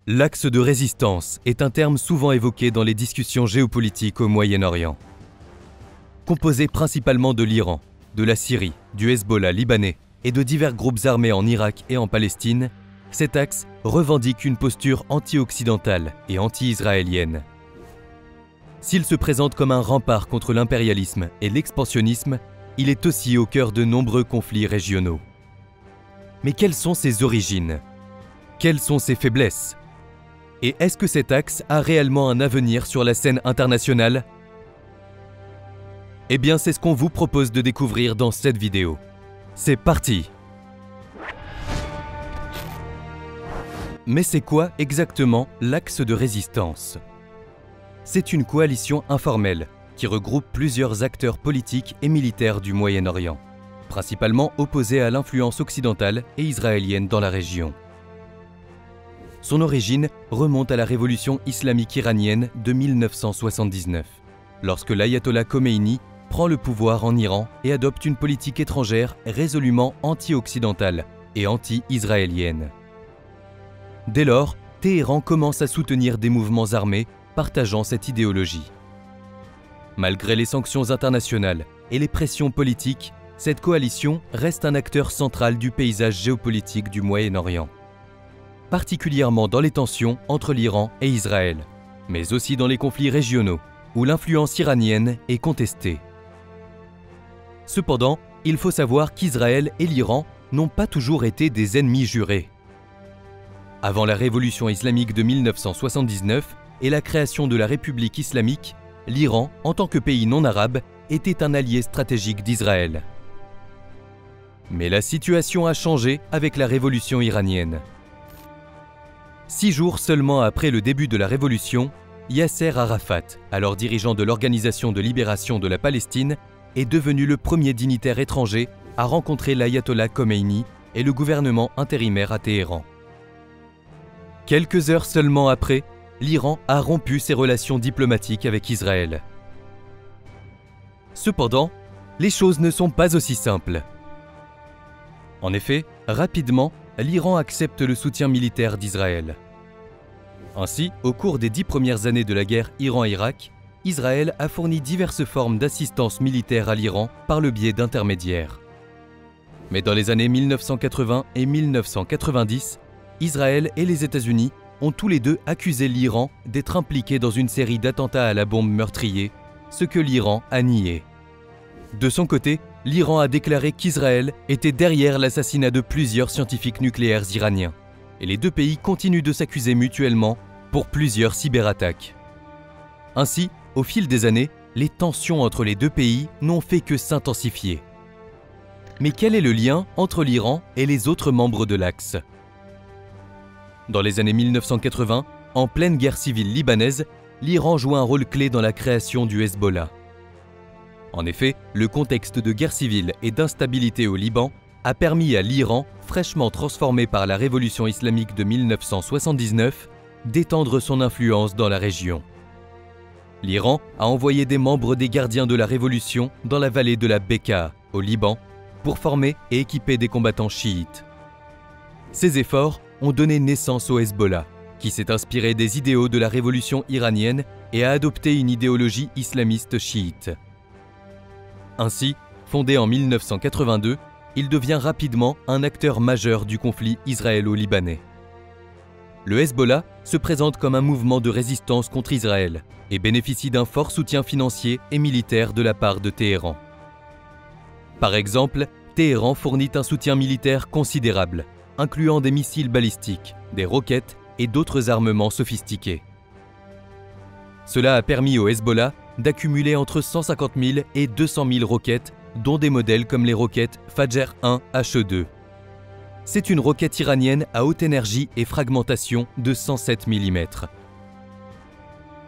L'axe de résistance est un terme souvent évoqué dans les discussions géopolitiques au Moyen-Orient. Composé principalement de l'Iran, de la Syrie, du Hezbollah libanais et de divers groupes armés en Irak et en Palestine, cet axe revendique une posture anti-occidentale et anti-israélienne. S'il se présente comme un rempart contre l'impérialisme et l'expansionnisme, il est aussi au cœur de nombreux conflits régionaux. Mais quelles sont ses origines? Quelles sont ses faiblesses? Et est-ce que cet axe a réellement un avenir sur la scène internationale? Eh bien, c'est ce qu'on vous propose de découvrir dans cette vidéo. C'est parti! Mais c'est quoi exactement l'axe de résistance? C'est une coalition informelle qui regroupe plusieurs acteurs politiques et militaires du Moyen-Orient, principalement opposés à l'influence occidentale et israélienne dans la région. Son origine remonte à la révolution islamique iranienne de 1979, lorsque l'ayatollah Khomeini prend le pouvoir en Iran et adopte une politique étrangère résolument anti-occidentale et anti-israélienne. Dès lors, Téhéran commence à soutenir des mouvements armés partageant cette idéologie. Malgré les sanctions internationales et les pressions politiques, cette coalition reste un acteur central du paysage géopolitique du Moyen-Orient, particulièrement dans les tensions entre l'Iran et Israël, mais aussi dans les conflits régionaux, où l'influence iranienne est contestée. Cependant, il faut savoir qu'Israël et l'Iran n'ont pas toujours été des ennemis jurés. Avant la révolution islamique de 1979 et la création de la République islamique, l'Iran, en tant que pays non arabe, était un allié stratégique d'Israël. Mais la situation a changé avec la révolution iranienne. 6 jours seulement après le début de la révolution, Yasser Arafat, alors dirigeant de l'Organisation de libération de la Palestine, est devenu le premier dignitaire étranger à rencontrer l'ayatollah Khomeini et le gouvernement intérimaire à Téhéran. Quelques heures seulement après, l'Iran a rompu ses relations diplomatiques avec Israël. Cependant, les choses ne sont pas aussi simples. En effet, rapidement, l'Iran accepte le soutien militaire d'Israël. Ainsi, au cours des 10 premières années de la guerre Iran-Irak, Israël a fourni diverses formes d'assistance militaire à l'Iran par le biais d'intermédiaires. Mais dans les années 1980 et 1990, Israël et les États-Unis ont tous les deux accusé l'Iran d'être impliqué dans une série d'attentats à la bombe meurtriers, ce que l'Iran a nié. De son côté, l'Iran a déclaré qu'Israël était derrière l'assassinat de plusieurs scientifiques nucléaires iraniens, et les deux pays continuent de s'accuser mutuellement pour plusieurs cyberattaques. Ainsi, au fil des années, les tensions entre les deux pays n'ont fait que s'intensifier. Mais quel est le lien entre l'Iran et les autres membres de l'Axe? Dans les années 1980, en pleine guerre civile libanaise, l'Iran joue un rôle clé dans la création du Hezbollah. En effet, le contexte de guerre civile et d'instabilité au Liban a permis à l'Iran, fraîchement transformé par la révolution islamique de 1979, d'étendre son influence dans la région. L'Iran a envoyé des membres des gardiens de la révolution dans la vallée de la Bekaa, au Liban, pour former et équiper des combattants chiites. Ces efforts ont donné naissance au Hezbollah, qui s'est inspiré des idéaux de la révolution iranienne et a adopté une idéologie islamiste chiite. Ainsi, fondé en 1982, il devient rapidement un acteur majeur du conflit israélo-libanais. Le Hezbollah se présente comme un mouvement de résistance contre Israël et bénéficie d'un fort soutien financier et militaire de la part de Téhéran. Par exemple, Téhéran fournit un soutien militaire considérable, incluant des missiles balistiques, des roquettes et d'autres armements sophistiqués. Cela a permis au Hezbollah d'accumuler entre 150 000 et 200 000 roquettes, dont des modèles comme les roquettes Fajr 1 HE2. C'est une roquette iranienne à haute énergie et fragmentation de 107 mm.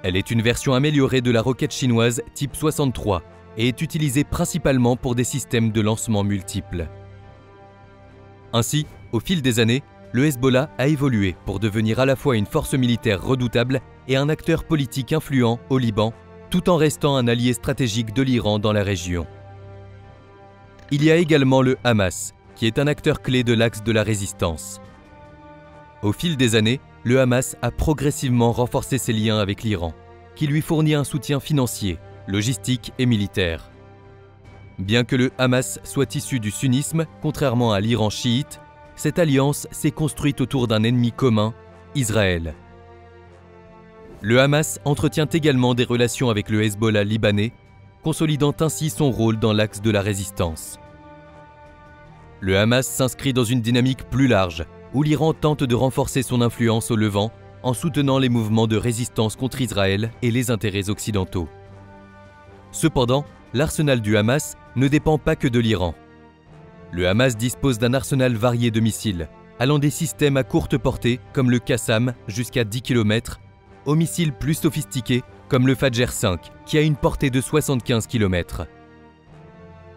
Elle est une version améliorée de la roquette chinoise type 63 et est utilisée principalement pour des systèmes de lancement multiples. Ainsi, au fil des années, le Hezbollah a évolué pour devenir à la fois une force militaire redoutable et un acteur politique influent au Liban, tout en restant un allié stratégique de l'Iran dans la région. Il y a également le Hamas, qui est un acteur clé de l'axe de la résistance. Au fil des années, le Hamas a progressivement renforcé ses liens avec l'Iran, qui lui fournit un soutien financier, logistique et militaire. Bien que le Hamas soit issu du sunnisme, contrairement à l'Iran chiite, cette alliance s'est construite autour d'un ennemi commun, Israël. Le Hamas entretient également des relations avec le Hezbollah libanais, consolidant ainsi son rôle dans l'axe de la résistance. Le Hamas s'inscrit dans une dynamique plus large, où l'Iran tente de renforcer son influence au Levant en soutenant les mouvements de résistance contre Israël et les intérêts occidentaux. Cependant, l'arsenal du Hamas ne dépend pas que de l'Iran. Le Hamas dispose d'un arsenal varié de missiles, allant des systèmes à courte portée comme le Qassam jusqu'à 10 km, aux missiles plus sophistiqués comme le Fajr 5 qui a une portée de 75 km.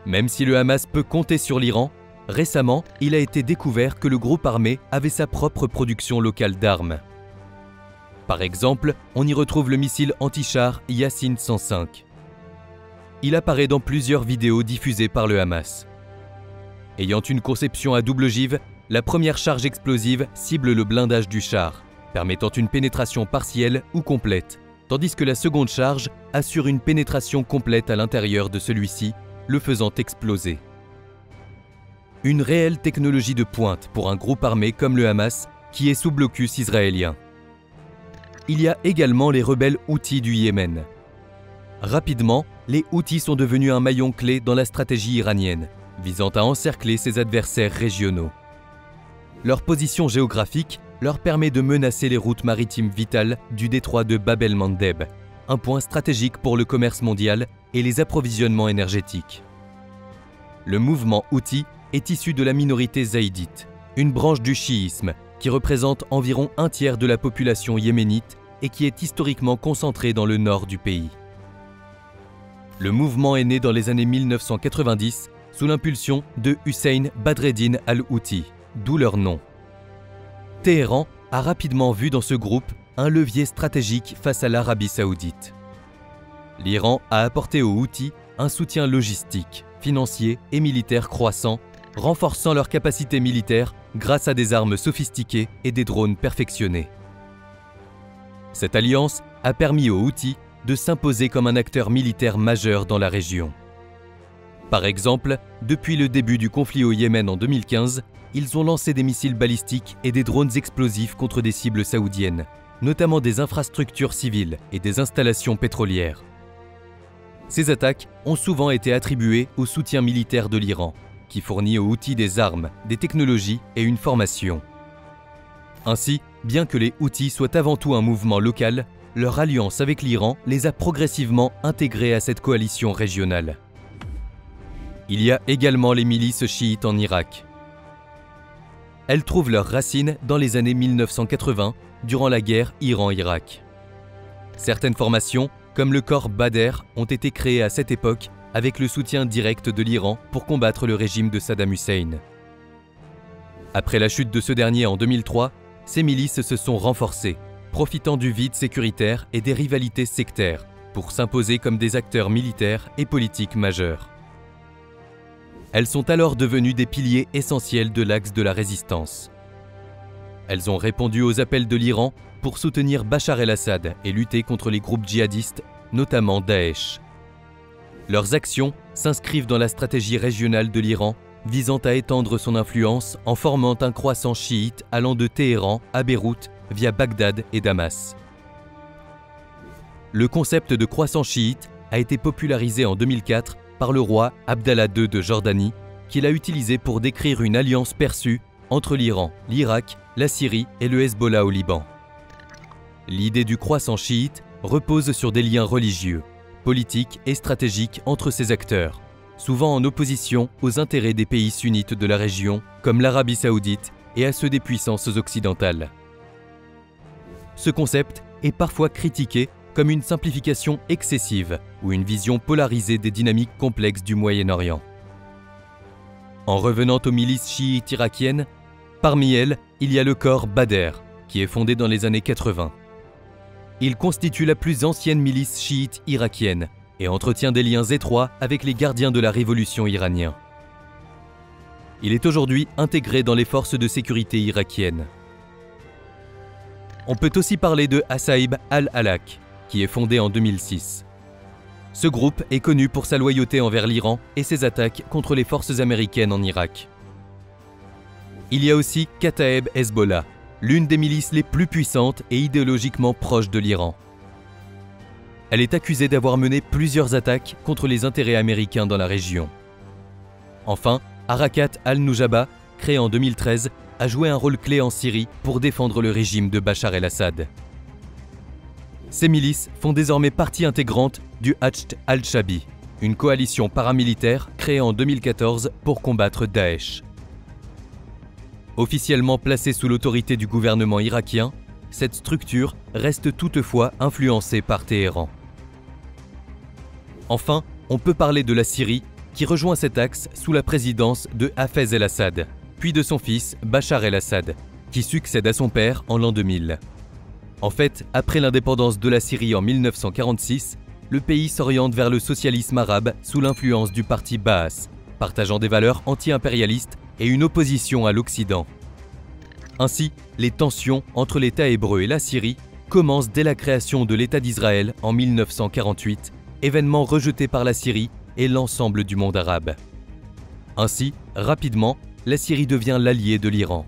Même si le Hamas peut compter sur l'Iran, récemment, il a été découvert que le groupe armé avait sa propre production locale d'armes. Par exemple, on y retrouve le missile anti-char Yassin 105. Il apparaît dans plusieurs vidéos diffusées par le Hamas. Ayant une conception à double ogive, la première charge explosive cible le blindage du char, permettant une pénétration partielle ou complète, tandis que la seconde charge assure une pénétration complète à l'intérieur de celui-ci, le faisant exploser. Une réelle technologie de pointe pour un groupe armé comme le Hamas qui est sous blocus israélien. Il y a également les rebelles Houthis du Yémen. Rapidement, les Houthis sont devenus un maillon clé dans la stratégie iranienne, visant à encercler ses adversaires régionaux. Leur position géographique leur permet de menacer les routes maritimes vitales du détroit de Bab el-Mandeb, un point stratégique pour le commerce mondial et les approvisionnements énergétiques. Le mouvement Houthi est issu de la minorité zaïdite, une branche du chiisme qui représente environ un tiers de la population yéménite et qui est historiquement concentrée dans le nord du pays. Le mouvement est né dans les années 1990 sous l'impulsion de Hussein Badreddin al-Houthi, d'où leur nom. Téhéran a rapidement vu dans ce groupe un levier stratégique face à l'Arabie saoudite. L'Iran a apporté aux Houthis un soutien logistique, financier et militaire croissant, renforçant leurs capacités militaires grâce à des armes sophistiquées et des drones perfectionnés. Cette alliance a permis aux Houthis de s'imposer comme un acteur militaire majeur dans la région. Par exemple, depuis le début du conflit au Yémen en 2015, ils ont lancé des missiles balistiques et des drones explosifs contre des cibles saoudiennes, notamment des infrastructures civiles et des installations pétrolières. Ces attaques ont souvent été attribuées au soutien militaire de l'Iran, qui fournit aux Houthis des armes, des technologies et une formation. Ainsi, bien que les Houthis soient avant tout un mouvement local, leur alliance avec l'Iran les a progressivement intégrés à cette coalition régionale. Il y a également les milices chiites en Irak. Elles trouvent leurs racines dans les années 1980, durant la guerre Iran-Irak. Certaines formations, comme le corps Badr, ont été créées à cette époque avec le soutien direct de l'Iran pour combattre le régime de Saddam Hussein. Après la chute de ce dernier en 2003, ces milices se sont renforcées, profitant du vide sécuritaire et des rivalités sectaires, pour s'imposer comme des acteurs militaires et politiques majeurs. Elles sont alors devenues des piliers essentiels de l'axe de la résistance. Elles ont répondu aux appels de l'Iran pour soutenir Bachar el-Assad et lutter contre les groupes djihadistes, notamment Daesh. Leurs actions s'inscrivent dans la stratégie régionale de l'Iran, visant à étendre son influence en formant un croissant chiite allant de Téhéran à Beyrouth via Bagdad et Damas. Le concept de croissant chiite a été popularisé en 2004 par le roi Abdallah II de Jordanie, qui l'a utilisé pour décrire une alliance perçue entre l'Iran, l'Irak, la Syrie et le Hezbollah au Liban. L'idée du croissant chiite repose sur des liens religieux, politiques et stratégiques entre ces acteurs, souvent en opposition aux intérêts des pays sunnites de la région, comme l'Arabie saoudite, et à ceux des puissances occidentales. Ce concept est parfois critiqué comme une simplification excessive ou une vision polarisée des dynamiques complexes du Moyen-Orient. En revenant aux milices chiites irakiennes, parmi elles, il y a le corps Badr, qui est fondé dans les années 80. Il constitue la plus ancienne milice chiite irakienne et entretient des liens étroits avec les gardiens de la révolution iranienne. Il est aujourd'hui intégré dans les forces de sécurité irakiennes. On peut aussi parler de Hassaib al-Halak, qui est fondé en 2006. Ce groupe est connu pour sa loyauté envers l'Iran et ses attaques contre les forces américaines en Irak. Il y a aussi Kataeb Hezbollah, l'une des milices les plus puissantes et idéologiquement proches de l'Iran. Elle est accusée d'avoir mené plusieurs attaques contre les intérêts américains dans la région. Enfin, Harakat al-Nujaba, créé en 2013, a joué un rôle clé en Syrie pour défendre le régime de Bachar el-Assad. Ces milices font désormais partie intégrante du Hachd al-Shabi, une coalition paramilitaire créée en 2014 pour combattre Daesh. Officiellement placée sous l'autorité du gouvernement irakien, cette structure reste toutefois influencée par Téhéran. Enfin, on peut parler de la Syrie, qui rejoint cet axe sous la présidence de Hafez el-Assad, puis de son fils Bachar el-Assad, qui succède à son père en l'an 2000. En fait, après l'indépendance de la Syrie en 1946, le pays s'oriente vers le socialisme arabe sous l'influence du parti Baas, partageant des valeurs anti-impérialistes et une opposition à l'Occident. Ainsi, les tensions entre l'État hébreu et la Syrie commencent dès la création de l'État d'Israël en 1948, événement rejeté par la Syrie et l'ensemble du monde arabe. Ainsi, rapidement, la Syrie devient l'allié de l'Iran.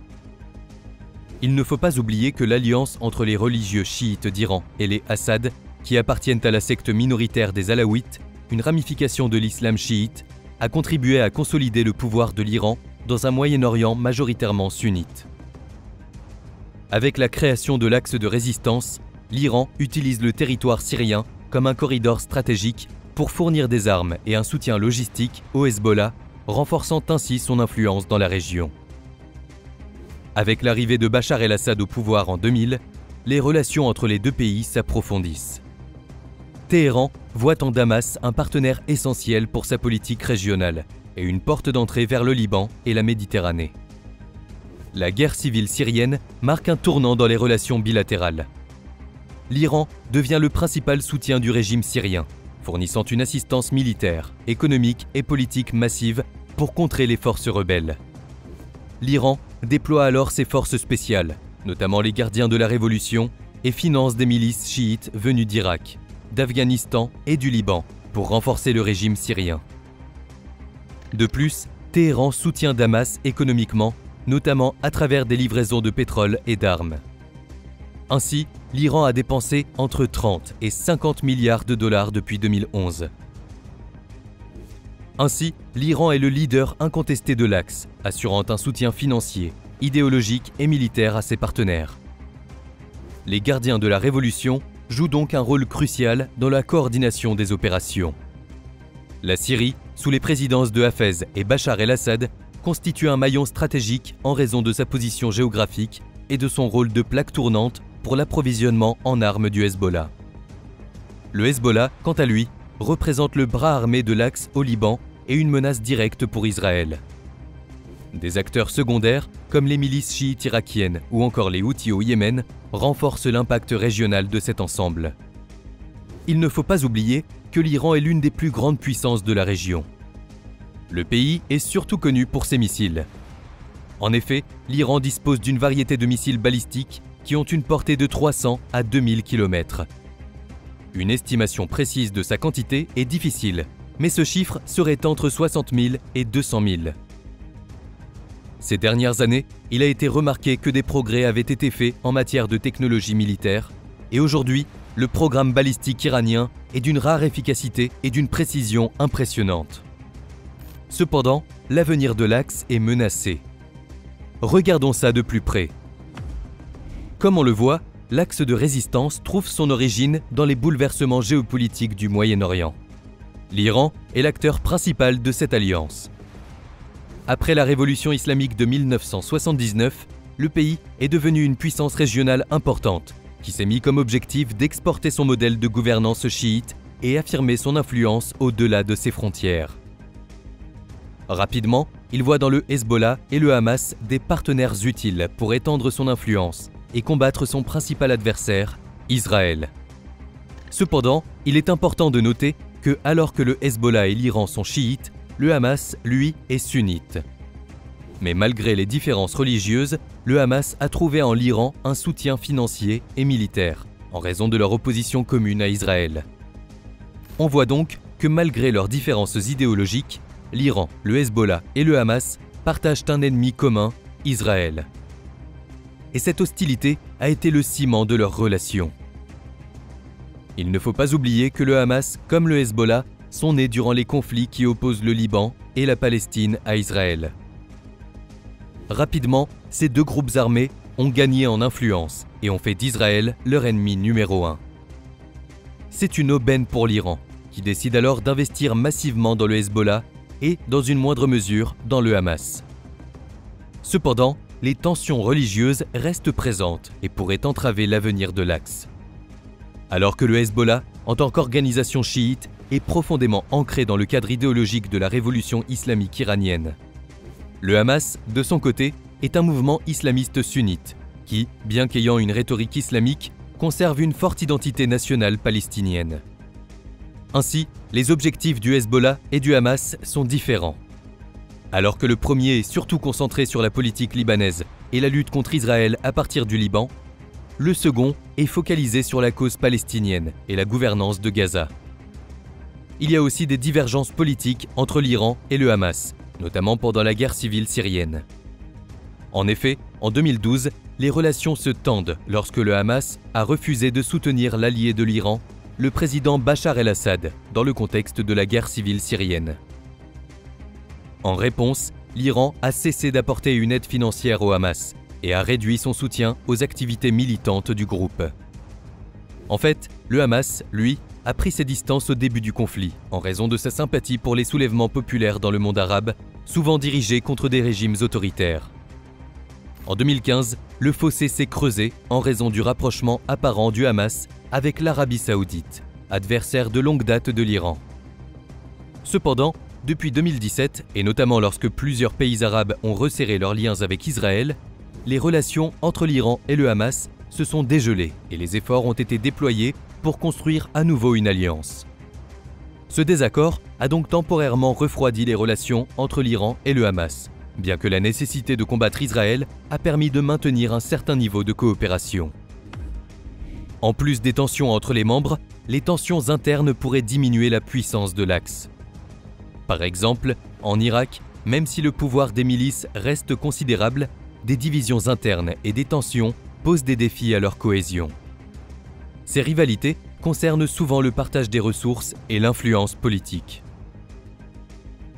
Il ne faut pas oublier que l'alliance entre les religieux chiites d'Iran et les Assad, qui appartiennent à la secte minoritaire des Alaouites, une ramification de l'islam chiite, a contribué à consolider le pouvoir de l'Iran dans un Moyen-Orient majoritairement sunnite. Avec la création de l'axe de résistance, l'Iran utilise le territoire syrien comme un corridor stratégique pour fournir des armes et un soutien logistique au Hezbollah, renforçant ainsi son influence dans la région. Avec l'arrivée de Bachar el-Assad au pouvoir en 2000, les relations entre les deux pays s'approfondissent. Téhéran voit en Damas un partenaire essentiel pour sa politique régionale et une porte d'entrée vers le Liban et la Méditerranée. La guerre civile syrienne marque un tournant dans les relations bilatérales. L'Iran devient le principal soutien du régime syrien, fournissant une assistance militaire, économique et politique massive pour contrer les forces rebelles. L'Iran déploie alors ses forces spéciales, notamment les gardiens de la Révolution, et finance des milices chiites venues d'Irak, d'Afghanistan et du Liban pour renforcer le régime syrien. De plus, Téhéran soutient Damas économiquement, notamment à travers des livraisons de pétrole et d'armes. Ainsi, l'Iran a dépensé entre 30 et 50 milliards de dollars depuis 2011. Ainsi, l'Iran est le leader incontesté de l'axe, assurant un soutien financier, idéologique et militaire à ses partenaires. Les gardiens de la Révolution jouent donc un rôle crucial dans la coordination des opérations. La Syrie, sous les présidences de Hafez et Bachar el-Assad, constitue un maillon stratégique en raison de sa position géographique et de son rôle de plaque tournante pour l'approvisionnement en armes du Hezbollah. Le Hezbollah, quant à lui, représente le bras armé de l'axe au Liban et une menace directe pour Israël. Des acteurs secondaires, comme les milices chiites irakiennes ou encore les Houthis au Yémen, renforcent l'impact régional de cet ensemble. Il ne faut pas oublier que l'Iran est l'une des plus grandes puissances de la région. Le pays est surtout connu pour ses missiles. En effet, l'Iran dispose d'une variété de missiles balistiques qui ont une portée de 300 à 2000 km. Une estimation précise de sa quantité est difficile, mais ce chiffre serait entre 60 000 et 200 000. Ces dernières années, il a été remarqué que des progrès avaient été faits en matière de technologie militaire, et aujourd'hui, le programme balistique iranien est d'une rare efficacité et d'une précision impressionnante. Cependant, l'avenir de l'axe est menacé. Regardons ça de plus près. Comme on le voit, l'axe de résistance trouve son origine dans les bouleversements géopolitiques du Moyen-Orient. L'Iran est l'acteur principal de cette alliance. Après la révolution islamique de 1979, le pays est devenu une puissance régionale importante, qui s'est mis comme objectif d'exporter son modèle de gouvernance chiite et affirmer son influence au-delà de ses frontières. Rapidement, il voit dans le Hezbollah et le Hamas des partenaires utiles pour étendre son influence et combattre son principal adversaire, Israël. Cependant, il est important de noter que alors que le Hezbollah et l'Iran sont chiites, le Hamas, lui, est sunnite. Mais malgré les différences religieuses, le Hamas a trouvé en l'Iran un soutien financier et militaire, en raison de leur opposition commune à Israël. On voit donc que malgré leurs différences idéologiques, l'Iran, le Hezbollah et le Hamas partagent un ennemi commun, Israël. Et cette hostilité a été le ciment de leur relation. Il ne faut pas oublier que le Hamas, comme le Hezbollah, sont nés durant les conflits qui opposent le Liban et la Palestine à Israël. Rapidement, ces deux groupes armés ont gagné en influence et ont fait d'Israël leur ennemi numéro 1. C'est une aubaine pour l'Iran, qui décide alors d'investir massivement dans le Hezbollah et, dans une moindre mesure, dans le Hamas. Cependant, les tensions religieuses restent présentes et pourraient entraver l'avenir de l'axe. Alors que le Hezbollah, en tant qu'organisation chiite, est profondément ancré dans le cadre idéologique de la révolution islamique iranienne. Le Hamas, de son côté, est un mouvement islamiste sunnite qui, bien qu'ayant une rhétorique islamique, conserve une forte identité nationale palestinienne. Ainsi, les objectifs du Hezbollah et du Hamas sont différents. Alors que le premier est surtout concentré sur la politique libanaise et la lutte contre Israël à partir du Liban, le second est focalisé sur la cause palestinienne et la gouvernance de Gaza. Il y a aussi des divergences politiques entre l'Iran et le Hamas, notamment pendant la guerre civile syrienne. En effet, en 2012, les relations se tendent lorsque le Hamas a refusé de soutenir l'allié de l'Iran, le président Bachar el-Assad, dans le contexte de la guerre civile syrienne. En réponse, l'Iran a cessé d'apporter une aide financière au Hamas et a réduit son soutien aux activités militantes du groupe. En fait, le Hamas, lui, a pris ses distances au début du conflit, en raison de sa sympathie pour les soulèvements populaires dans le monde arabe, souvent dirigés contre des régimes autoritaires. En 2015, le fossé s'est creusé en raison du rapprochement apparent du Hamas avec l'Arabie saoudite, adversaire de longue date de l'Iran. Cependant, depuis 2017, et notamment lorsque plusieurs pays arabes ont resserré leurs liens avec Israël, les relations entre l'Iran et le Hamas se sont dégelées et les efforts ont été déployés pour construire à nouveau une alliance. Ce désaccord a donc temporairement refroidi les relations entre l'Iran et le Hamas, bien que la nécessité de combattre Israël a permis de maintenir un certain niveau de coopération. En plus des tensions entre les membres, les tensions internes pourraient diminuer la puissance de l'axe. Par exemple, en Irak, même si le pouvoir des milices reste considérable, des divisions internes et des tensions posent des défis à leur cohésion. Ces rivalités concernent souvent le partage des ressources et l'influence politique.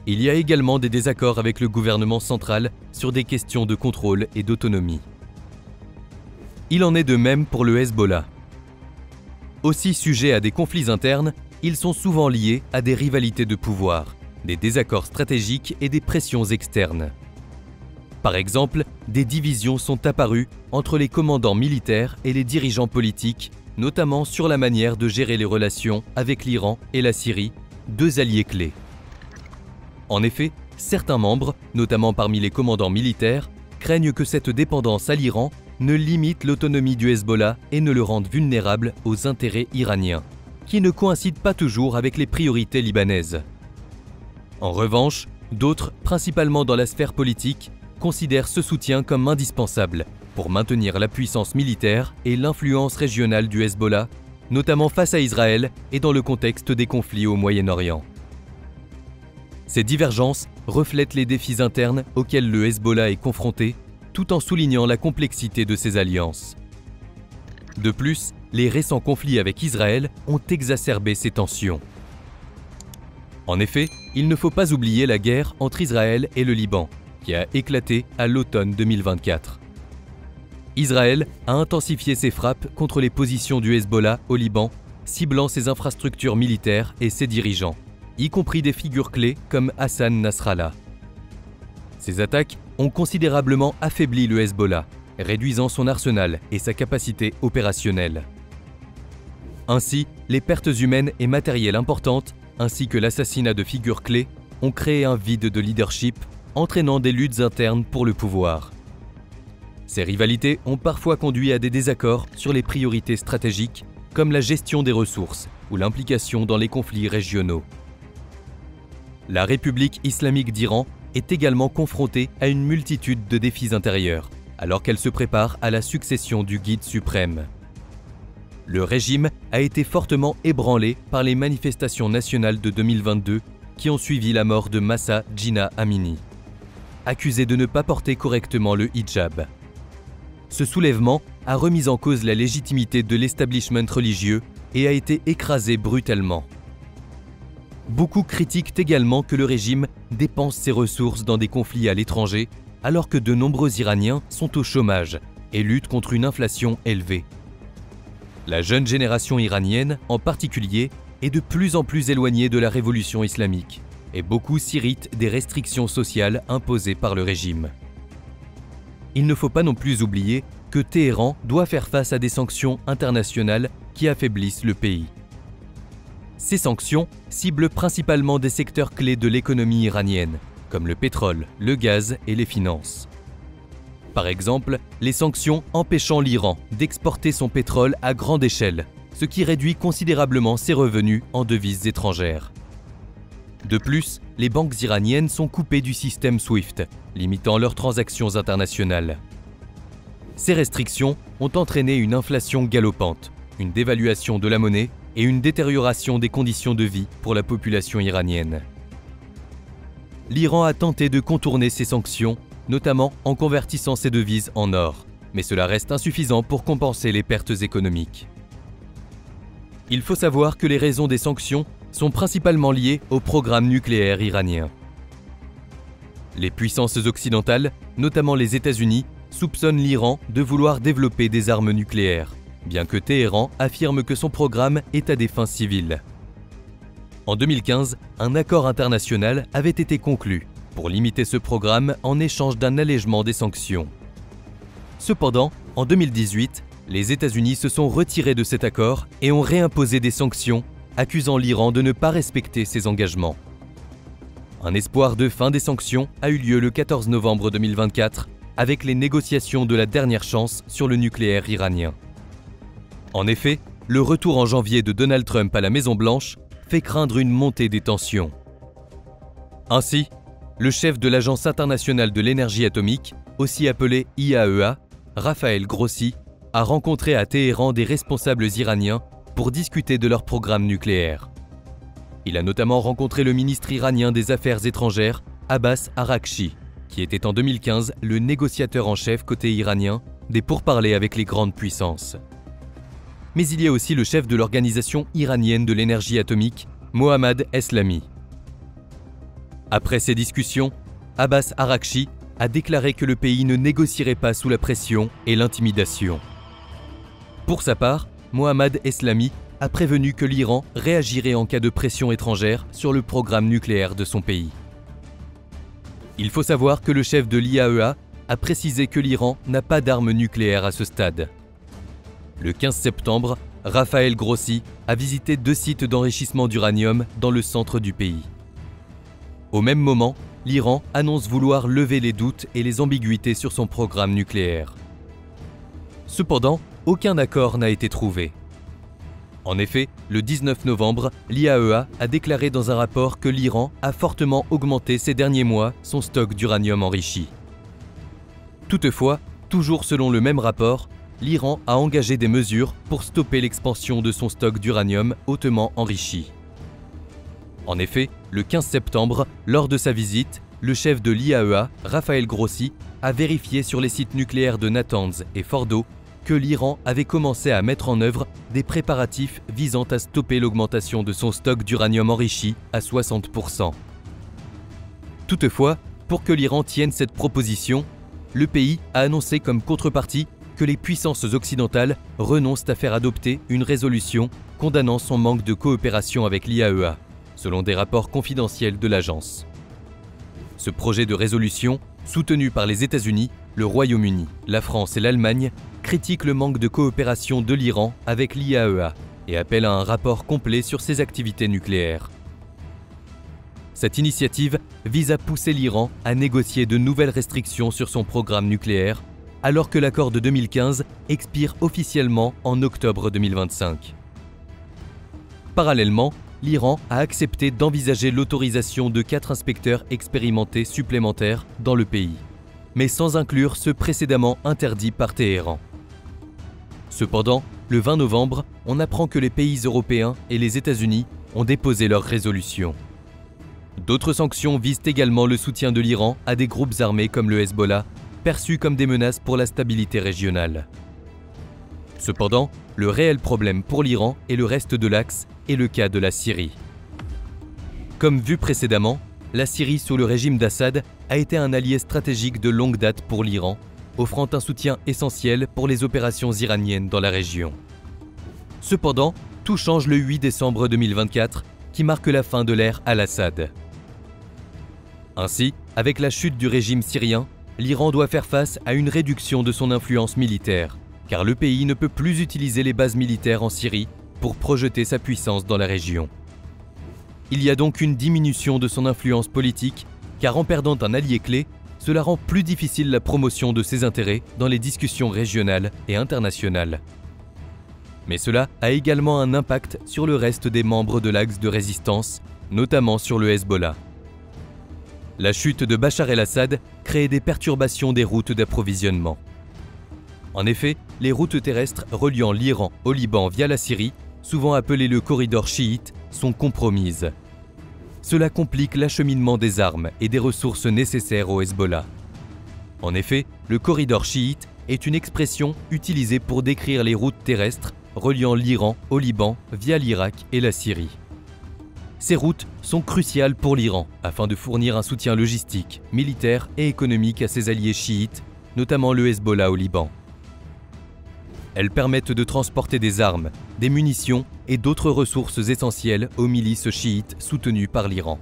Il y a également des désaccords avec le gouvernement central sur des questions de contrôle et d'autonomie. Il en est de même pour le Hezbollah. Aussi sujets à des conflits internes, ils sont souvent liés à des rivalités de pouvoir, des désaccords stratégiques et des pressions externes. Par exemple, des divisions sont apparues entre les commandants militaires et les dirigeants politiques, notamment sur la manière de gérer les relations avec l'Iran et la Syrie, deux alliés clés. En effet, certains membres, notamment parmi les commandants militaires, craignent que cette dépendance à l'Iran ne limite l'autonomie du Hezbollah et ne le rende vulnérable aux intérêts iraniens, qui ne coïncident pas toujours avec les priorités libanaises. En revanche, d'autres, principalement dans la sphère politique, considèrent ce soutien comme indispensable pour maintenir la puissance militaire et l'influence régionale du Hezbollah, notamment face à Israël et dans le contexte des conflits au Moyen-Orient. Ces divergences reflètent les défis internes auxquels le Hezbollah est confronté, tout en soulignant la complexité de ses alliances. De plus, les récents conflits avec Israël ont exacerbé ces tensions. En effet, il ne faut pas oublier la guerre entre Israël et le Liban, qui a éclaté à l'automne 2024. Israël a intensifié ses frappes contre les positions du Hezbollah au Liban, ciblant ses infrastructures militaires et ses dirigeants, y compris des figures clés comme Hassan Nasrallah. Ces attaques ont considérablement affaibli le Hezbollah, réduisant son arsenal et sa capacité opérationnelle. Ainsi, les pertes humaines et matérielles importantes, ainsi que l'assassinat de figures clés, ont créé un vide de leadership, entraînant des luttes internes pour le pouvoir. Ces rivalités ont parfois conduit à des désaccords sur les priorités stratégiques, comme la gestion des ressources ou l'implication dans les conflits régionaux. La République islamique d'Iran est également confrontée à une multitude de défis intérieurs, alors qu'elle se prépare à la succession du guide suprême. Le régime a été fortement ébranlé par les manifestations nationales de 2022 qui ont suivi la mort de Mahsa Jina Amini, accusée de ne pas porter correctement le hijab. Ce soulèvement a remis en cause la légitimité de l'establishment religieux et a été écrasé brutalement. Beaucoup critiquent également que le régime dépense ses ressources dans des conflits à l'étranger, alors que de nombreux Iraniens sont au chômage et luttent contre une inflation élevée. La jeune génération iranienne, en particulier, est de plus en plus éloignée de la révolution islamique, et beaucoup s'irritent des restrictions sociales imposées par le régime. Il ne faut pas non plus oublier que Téhéran doit faire face à des sanctions internationales qui affaiblissent le pays. Ces sanctions ciblent principalement des secteurs clés de l'économie iranienne, comme le pétrole, le gaz et les finances. Par exemple, les sanctions empêchant l'Iran d'exporter son pétrole à grande échelle, ce qui réduit considérablement ses revenus en devises étrangères. De plus, les banques iraniennes sont coupées du système SWIFT, limitant leurs transactions internationales. Ces restrictions ont entraîné une inflation galopante, une dévaluation de la monnaie et une détérioration des conditions de vie pour la population iranienne. L'Iran a tenté de contourner ces sanctions, notamment en convertissant ses devises en or, mais cela reste insuffisant pour compenser les pertes économiques. Il faut savoir que les raisons des sanctions sont principalement liées au programme nucléaire iranien. Les puissances occidentales, notamment les États-Unis, soupçonnent l'Iran de vouloir développer des armes nucléaires, bien que Téhéran affirme que son programme est à des fins civiles. En 2015, un accord international avait été conclu pour limiter ce programme en échange d'un allègement des sanctions. Cependant, en 2018, les États-Unis se sont retirés de cet accord et ont réimposé des sanctions, accusant l'Iran de ne pas respecter ses engagements. Un espoir de fin des sanctions a eu lieu le 14 novembre 2024 avec les négociations de la dernière chance sur le nucléaire iranien. En effet, le retour en janvier de Donald Trump à la Maison-Blanche fait craindre une montée des tensions. Ainsi, le chef de l'Agence internationale de l'énergie atomique, aussi appelée IAEA, Raphaël Grossi, a rencontré à Téhéran des responsables iraniens pour discuter de leur programme nucléaire. Il a notamment rencontré le ministre iranien des Affaires étrangères, Abbas Araghchi, qui était en 2015 le négociateur en chef côté iranien des pourparlers avec les grandes puissances. Mais il y a aussi le chef de l'Organisation iranienne de l'énergie atomique, Mohammad Eslami. Après ces discussions, Abbas Araghchi a déclaré que le pays ne négocierait pas sous la pression et l'intimidation. Pour sa part, Mohammad Eslami a prévenu que l'Iran réagirait en cas de pression étrangère sur le programme nucléaire de son pays. Il faut savoir que le chef de l'IAEA a précisé que l'Iran n'a pas d'armes nucléaires à ce stade. Le 15 septembre, Raphaël Grossi a visité 2 sites d'enrichissement d'uranium dans le centre du pays. Au même moment, l'Iran annonce vouloir lever les doutes et les ambiguïtés sur son programme nucléaire. Cependant, aucun accord n'a été trouvé. En effet, le 19 novembre, l'IAEA a déclaré dans un rapport que l'Iran a fortement augmenté ces derniers mois son stock d'uranium enrichi. Toutefois, toujours selon le même rapport, l'Iran a engagé des mesures pour stopper l'expansion de son stock d'uranium hautement enrichi. En effet, le 15 septembre, lors de sa visite, le chef de l'IAEA, Raphaël Grossi, a vérifié sur les sites nucléaires de Natanz et Fordo que l'Iran avait commencé à mettre en œuvre des préparatifs visant à stopper l'augmentation de son stock d'uranium enrichi à 60%. Toutefois, pour que l'Iran tienne cette proposition, le pays a annoncé comme contrepartie que les puissances occidentales renoncent à faire adopter une résolution condamnant son manque de coopération avec l'IAEA, selon des rapports confidentiels de l'agence. Ce projet de résolution, soutenu par les États-Unis, le Royaume-Uni, la France et l'Allemagne, critique le manque de coopération de l'Iran avec l'IAEA et appelle à un rapport complet sur ses activités nucléaires. Cette initiative vise à pousser l'Iran à négocier de nouvelles restrictions sur son programme nucléaire, alors que l'accord de 2015 expire officiellement en octobre 2025. Parallèlement, l'Iran a accepté d'envisager l'autorisation de 4 inspecteurs expérimentés supplémentaires dans le pays, mais sans inclure ceux précédemment interdits par Téhéran. Cependant, le 20 novembre, on apprend que les pays européens et les États-Unis ont déposé leur résolution. D'autres sanctions visent également le soutien de l'Iran à des groupes armés comme le Hezbollah, perçus comme des menaces pour la stabilité régionale. Cependant, le réel problème pour l'Iran et le reste de l'axe est le cas de la Syrie. Comme vu précédemment, la Syrie sous le régime d'Assad a été un allié stratégique de longue date pour l'Iran, offrant un soutien essentiel pour les opérations iraniennes dans la région. Cependant, tout change le 8 décembre 2024, qui marque la fin de l'ère Al-Assad. Ainsi, avec la chute du régime syrien, l'Iran doit faire face à une réduction de son influence militaire, car le pays ne peut plus utiliser les bases militaires en Syrie pour projeter sa puissance dans la région. Il y a donc une diminution de son influence politique, car en perdant un allié clé, cela rend plus difficile la promotion de ses intérêts dans les discussions régionales et internationales. Mais cela a également un impact sur le reste des membres de l'axe de résistance, notamment sur le Hezbollah. La chute de Bachar el-Assad crée des perturbations des routes d'approvisionnement. En effet, les routes terrestres reliant l'Iran au Liban via la Syrie, souvent appelées le corridor chiite, sont compromises. Cela complique l'acheminement des armes et des ressources nécessaires au Hezbollah. En effet, le corridor chiite est une expression utilisée pour décrire les routes terrestres reliant l'Iran au Liban via l'Irak et la Syrie. Ces routes sont cruciales pour l'Iran afin de fournir un soutien logistique, militaire et économique à ses alliés chiites, notamment le Hezbollah au Liban. Elles permettent de transporter des armes, des munitions et d'autres ressources essentielles aux milices chiites soutenues par l'Iran.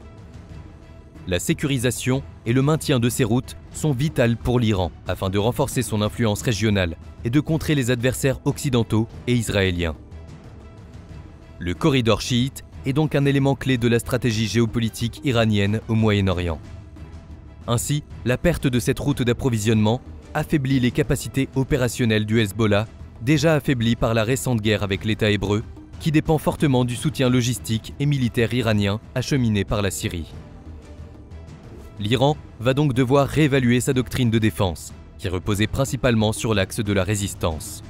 La sécurisation et le maintien de ces routes sont vitales pour l'Iran afin de renforcer son influence régionale et de contrer les adversaires occidentaux et israéliens. Le corridor chiite est donc un élément clé de la stratégie géopolitique iranienne au Moyen-Orient. Ainsi, la perte de cette route d'approvisionnement affaiblit les capacités opérationnelles du Hezbollah, déjà affaibli par la récente guerre avec l'État hébreu, qui dépend fortement du soutien logistique et militaire iranien acheminé par la Syrie. L'Iran va donc devoir réévaluer sa doctrine de défense, qui reposait principalement sur l'axe de la résistance.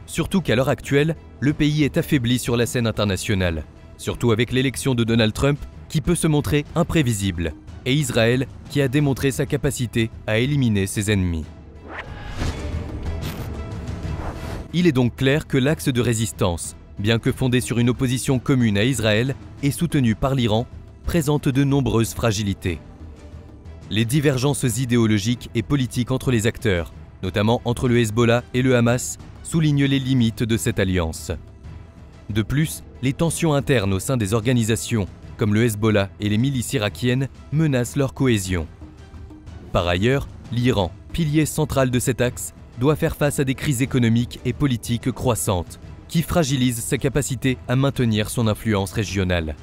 Surtout qu'à l'heure actuelle, le pays est affaibli sur la scène internationale, surtout avec l'élection de Donald Trump qui peut se montrer imprévisible, et Israël qui a démontré sa capacité à éliminer ses ennemis. Il est donc clair que l'axe de résistance, bien que fondé sur une opposition commune à Israël et soutenu par l'Iran, présente de nombreuses fragilités. Les divergences idéologiques et politiques entre les acteurs, notamment entre le Hezbollah et le Hamas, soulignent les limites de cette alliance. De plus, les tensions internes au sein des organisations, comme le Hezbollah et les milices irakiennes, menacent leur cohésion. Par ailleurs, l'Iran, pilier central de cet axe, doit faire face à des crises économiques et politiques croissantes, qui fragilisent sa capacité à maintenir son influence régionale.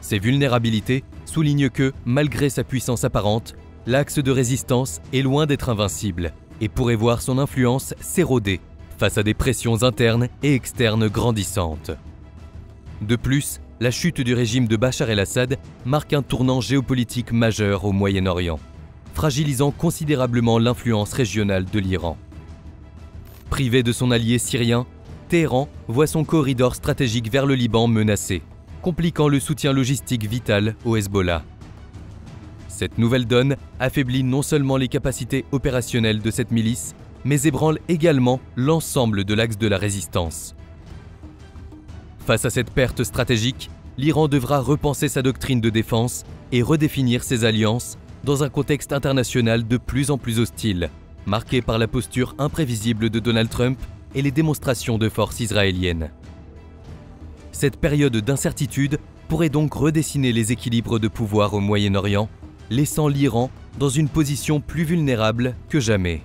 Ces vulnérabilités soulignent que, malgré sa puissance apparente, l'axe de résistance est loin d'être invincible et pourrait voir son influence s'éroder face à des pressions internes et externes grandissantes. De plus, la chute du régime de Bachar el-Assad marque un tournant géopolitique majeur au Moyen-Orient, fragilisant considérablement l'influence régionale de l'Iran. Privé de son allié syrien, Téhéran voit son corridor stratégique vers le Liban menacé, compliquant le soutien logistique vital au Hezbollah. Cette nouvelle donne affaiblit non seulement les capacités opérationnelles de cette milice, mais ébranle également l'ensemble de l'axe de la résistance. Face à cette perte stratégique, l'Iran devra repenser sa doctrine de défense et redéfinir ses alliances dans un contexte international de plus en plus hostile, marqué par la posture imprévisible de Donald Trump et les démonstrations de force israéliennes. Cette période d'incertitude pourrait donc redessiner les équilibres de pouvoir au Moyen-Orient, laissant l'Iran dans une position plus vulnérable que jamais.